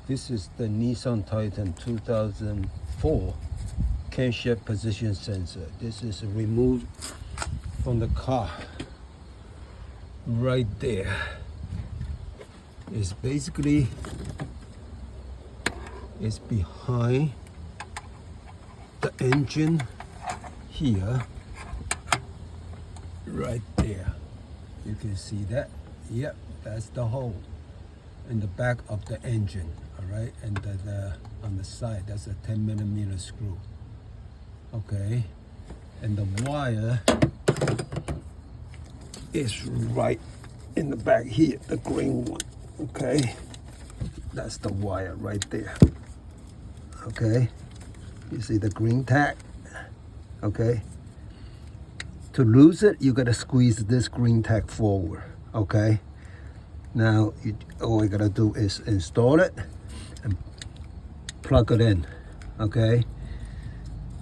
This is the Nissan Titan 2004 camshaft position sensor. This is removed from the car right there. It's basically behind the engine here, right there. You can see that. Yep, that's the hole in the back of the engine. All right, and on the side, that's a 10mm screw. Okay, and the wire is right in the back here, the green one. Okay, that's the wire right there. Okay, you see the green tag. Okay, to lose it, you gotta squeeze this green tag forward. Okay, now all you gotta do is install it and plug it in. Okay,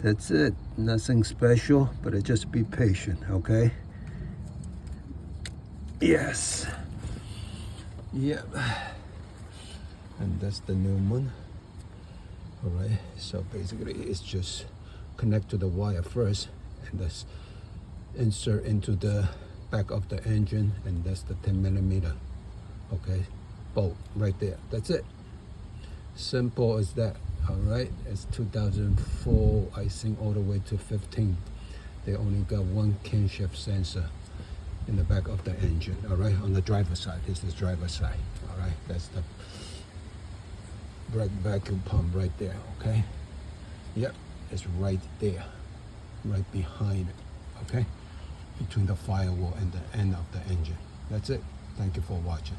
that's it. Nothing special, but just be patient. Okay. Yes. Yep. And that's the new one. All right. So basically, it's just connect to the wire first, and that's insert into the back of the engine, and that's the 10mm. Okay, bolt right there. That's it. Simple as that. All right. It's 2004, I think, all the way to 15. They only got one camshaft sensor in the back of the engine. All right, on the driver's side. This is driver's side. All right, that's the brake vacuum pump right there. Okay. Yep, it's right there, right behind it. Okay, between the firewall and the end of the engine. That's it. Thank you for watching.